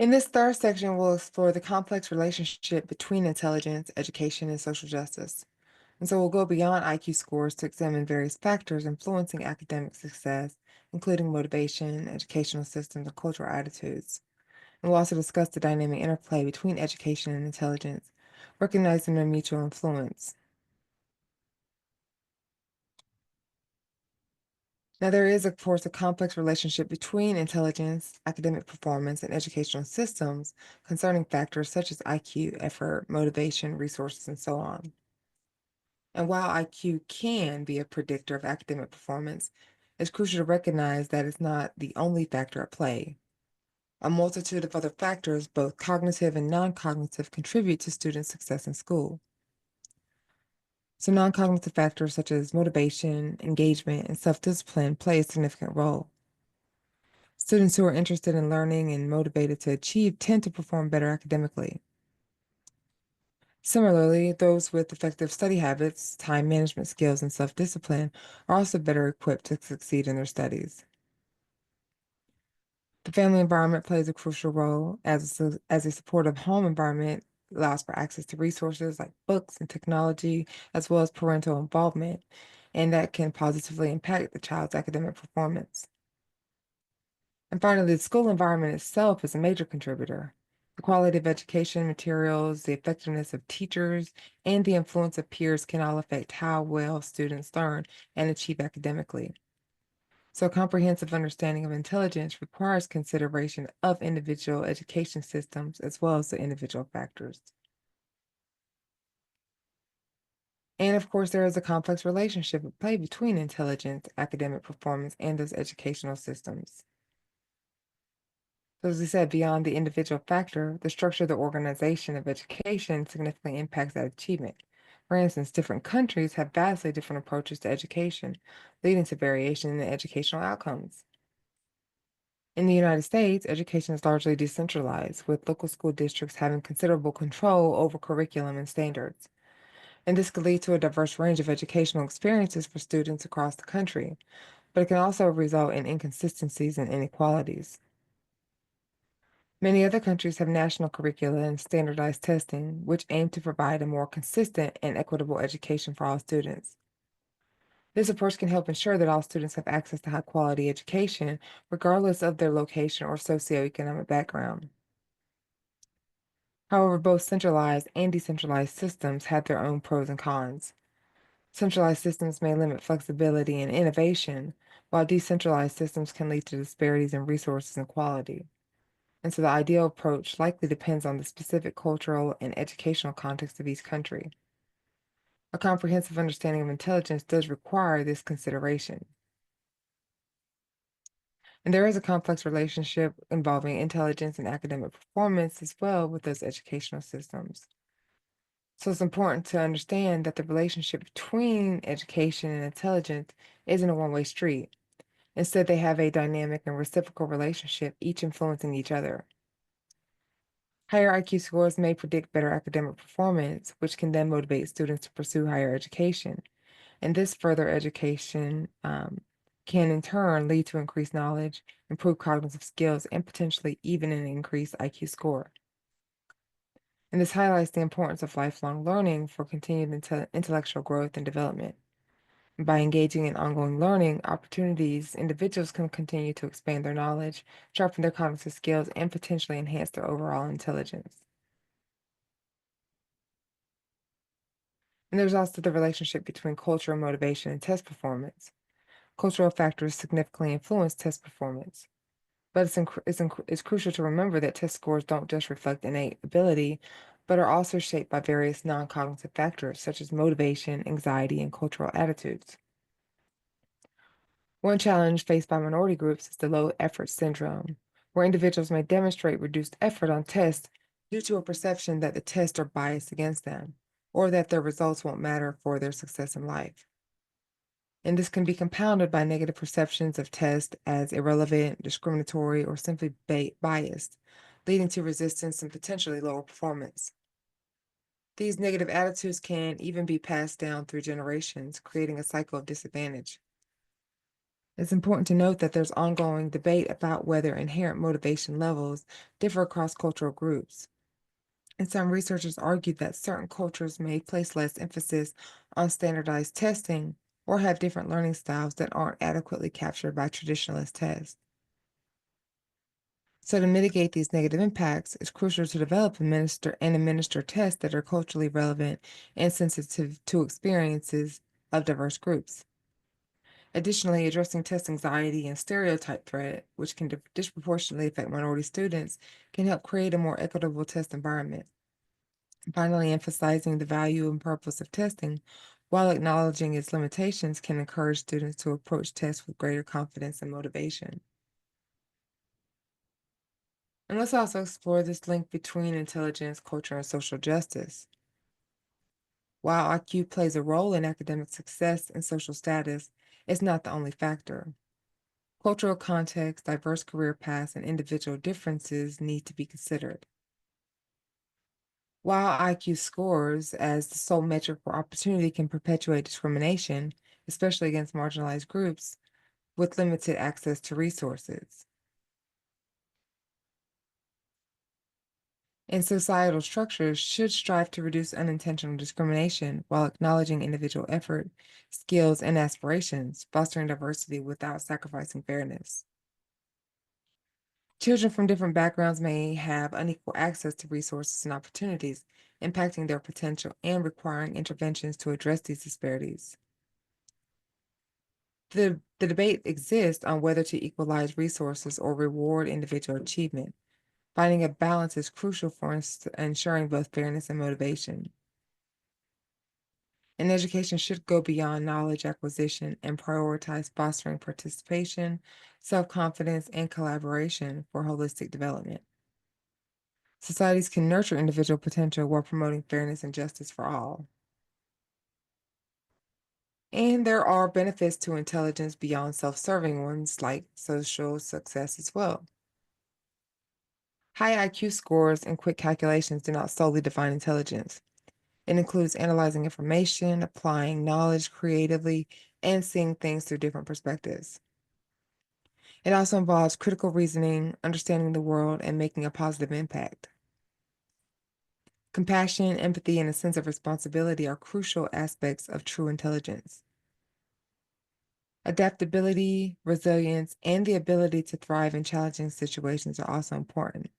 In this third section, we'll explore the complex relationship between intelligence, education, and social justice. And so we'll go beyond IQ scores to examine various factors influencing academic success, including motivation, educational systems, and cultural attitudes. And we'll also discuss the dynamic interplay between education and intelligence, recognizing their mutual influence. Now, there is, of course, a complex relationship between intelligence, academic performance, and educational systems concerning factors such as IQ, effort, motivation, resources, and so on. And while IQ can be a predictor of academic performance, it's crucial to recognize that it's not the only factor at play. A multitude of other factors, both cognitive and non-cognitive, contribute to student success in school. So non-cognitive factors such as motivation, engagement, and self-discipline play a significant role. Students who are interested in learning and motivated to achieve tend to perform better academically. Similarly, those with effective study habits, time management skills, and self-discipline are also better equipped to succeed in their studies. The family environment plays a crucial role as a supportive home environment allows for access to resources like books and technology, as well as parental involvement, and that can positively impact the child's academic performance. And finally, the school environment itself is a major contributor. The quality of education materials, the effectiveness of teachers, and the influence of peers can all affect how well students learn and achieve academically. So, a comprehensive understanding of intelligence requires consideration of individual education systems as well as the individual factors. And of course, there is a complex relationship at play between intelligence, academic performance, and those educational systems. So as we said, beyond the individual factor, the structure of the organization of education significantly impacts that achievement. For instance, different countries have vastly different approaches to education, leading to variation in the educational outcomes. In the United States, education is largely decentralized, with local school districts having considerable control over curriculum and standards. And this could lead to a diverse range of educational experiences for students across the country, but it can also result in inconsistencies and inequalities. Many other countries have national curricula and standardized testing, which aim to provide a more consistent and equitable education for all students. This approach can help ensure that all students have access to high quality education, regardless of their location or socioeconomic background. However, both centralized and decentralized systems have their own pros and cons. Centralized systems may limit flexibility and innovation, while decentralized systems can lead to disparities in resources and quality. And so the ideal approach likely depends on the specific cultural and educational context of each country. A comprehensive understanding of intelligence does require this consideration. And there is a complex relationship involving intelligence and academic performance as well with those educational systems. So it's important to understand that the relationship between education and intelligence isn't a one-way street. Instead, they have a dynamic and reciprocal relationship, each influencing each other. Higher IQ scores may predict better academic performance, which can then motivate students to pursue higher education. And this further education can in turn lead to increased knowledge, improved cognitive skills, and potentially even an increased IQ score. And this highlights the importance of lifelong learning for continued intellectual growth and development. By engaging in ongoing learning opportunities, individuals can continue to expand their knowledge, sharpen their cognitive skills, and potentially enhance their overall intelligence. And there's also the relationship between culture, motivation, and test performance. Cultural factors significantly influence test performance, but it's crucial to remember that test scores don't just reflect innate ability, but are also shaped by various non-cognitive factors such as motivation, anxiety, and cultural attitudes. One challenge faced by minority groups is the low effort syndrome, where individuals may demonstrate reduced effort on tests due to a perception that the tests are biased against them, or that their results won't matter for their success in life. And this can be compounded by negative perceptions of tests as irrelevant, discriminatory, or simply biased, leading to resistance and potentially lower performance. These negative attitudes can even be passed down through generations, creating a cycle of disadvantage. It's important to note that there's ongoing debate about whether inherent motivation levels differ across cultural groups. And some researchers argue that certain cultures may place less emphasis on standardized testing or have different learning styles that aren't adequately captured by traditionalist tests. So, to mitigate these negative impacts, it's crucial to develop and administer tests that are culturally relevant and sensitive to experiences of diverse groups. Additionally, addressing test anxiety and stereotype threat, which can disproportionately affect minority students, can help create a more equitable test environment. Finally, emphasizing the value and purpose of testing while acknowledging its limitations can encourage students to approach tests with greater confidence and motivation. And let's also explore this link between intelligence, culture, and social justice. While IQ plays a role in academic success and social status, it's not the only factor. Cultural context, diverse career paths, and individual differences need to be considered. While IQ scores as the sole metric for opportunity can perpetuate discrimination, especially against marginalized groups with limited access to resources. And societal structures should strive to reduce unintentional discrimination while acknowledging individual effort, skills, and aspirations, fostering diversity without sacrificing fairness. Children from different backgrounds may have unequal access to resources and opportunities, impacting their potential and requiring interventions to address these disparities. The debate exists on whether to equalize resources or reward individual achievement. Finding a balance is crucial for ensuring both fairness and motivation. And education should go beyond knowledge acquisition and prioritize fostering participation, self confidence, and collaboration for holistic development. Societies can nurture individual potential while promoting fairness and justice for all. And there are benefits to intelligence beyond self serving ones, like social success as well. High IQ scores and quick calculations do not solely define intelligence. It includes analyzing information, applying knowledge creatively, and seeing things through different perspectives. It also involves critical reasoning, understanding the world, and making a positive impact. Compassion, empathy, and a sense of responsibility are crucial aspects of true intelligence. Adaptability, resilience, and the ability to thrive in challenging situations are also important.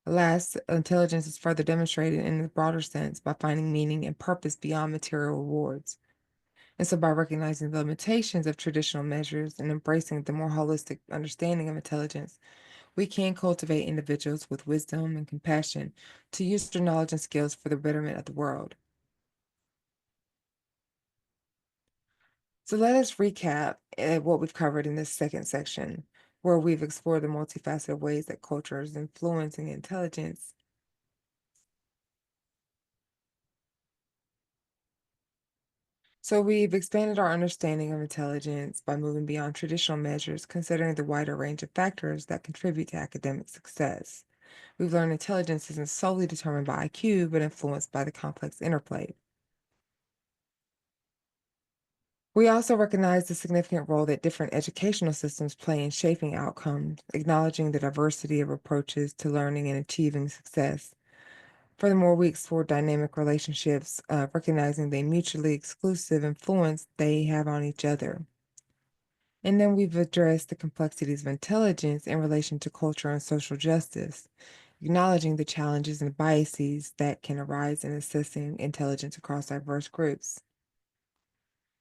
Last, intelligence is further demonstrated in the broader sense by finding meaning and purpose beyond material rewards. And so, by recognizing the limitations of traditional measures and embracing the more holistic understanding of intelligence, we can cultivate individuals with wisdom and compassion to use their knowledge and skills for the betterment of the world. So, let us recap what we've covered in this second section, where we've explored the multifaceted ways that culture is influencing intelligence. So, we've expanded our understanding of intelligence by moving beyond traditional measures, considering the wider range of factors that contribute to academic success. We've learned intelligence isn't solely determined by IQ, but influenced by the complex interplay. We also recognize the significant role that different educational systems play in shaping outcomes, acknowledging the diversity of approaches to learning and achieving success. Furthermore, we explore dynamic relationships, recognizing the mutually exclusive influence they have on each other. And then we've addressed the complexities of intelligence in relation to culture and social justice, acknowledging the challenges and biases that can arise in assessing intelligence across diverse groups.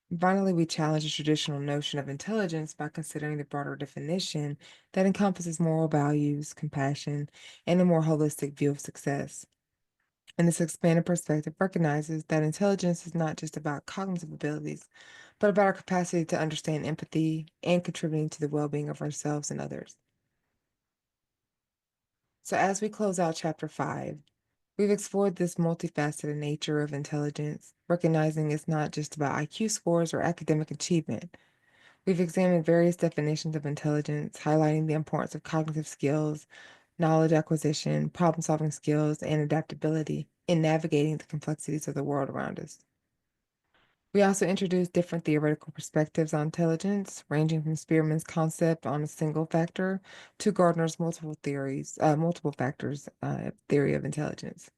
And finally, we challenge the traditional notion of intelligence by considering the broader definition that encompasses moral values, compassion, and a more holistic view of success. And this expanded perspective recognizes that intelligence is not just about cognitive abilities, but about our capacity to understand empathy and contributing to the well being of ourselves and others. So, as we close out chapter 5, we've explored this multifaceted nature of intelligence, recognizing it's not just about IQ scores or academic achievement. We've examined various definitions of intelligence, highlighting the importance of cognitive skills, knowledge acquisition, problem solving skills, and adaptability in navigating the complexities of the world around us. We also introduced different theoretical perspectives on intelligence, ranging from Spearman's concept on a single factor to Gardner's multiple factors theory of intelligence.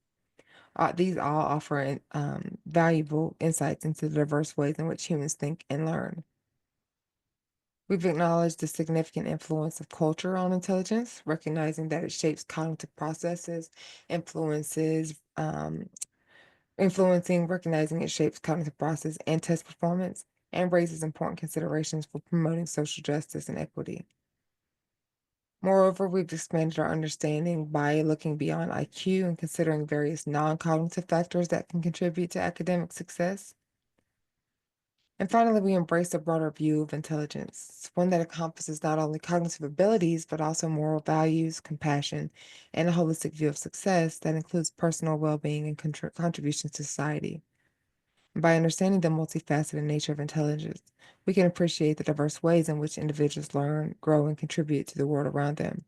These all offer valuable insights into the diverse ways in which humans think and learn. We've acknowledged the significant influence of culture on intelligence, recognizing that it shapes cognitive processes, influences, influencing, recognizing it shapes cognitive process and test performance, and raises important considerations for promoting social justice and equity. Moreover, we've expanded our understanding by looking beyond IQ and considering various non-cognitive factors that can contribute to academic success. And finally, we embrace a broader view of intelligence, one that encompasses not only cognitive abilities, but also moral values, compassion, and a holistic view of success that includes personal well being and contributions to society. And by understanding the multifaceted nature of intelligence, we can appreciate the diverse ways in which individuals learn, grow, and contribute to the world around them.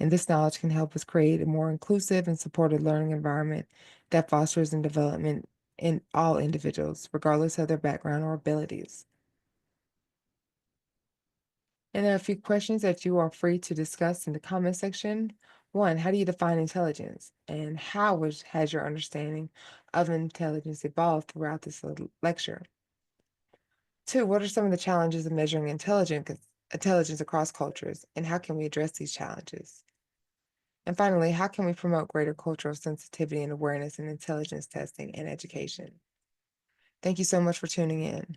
And this knowledge can help us create a more inclusive and supportive learning environment that fosters and development in all individuals, regardless of their background or abilities. And there are a few questions that you are free to discuss in the comment section. One, how do you define intelligence? And has your understanding of intelligence evolved throughout this lecture? Two, what are some of the challenges of measuring intelligence across cultures, and how can we address these challenges? And finally, how can we promote greater cultural sensitivity and awareness in intelligence testing and education? Thank you so much for tuning in.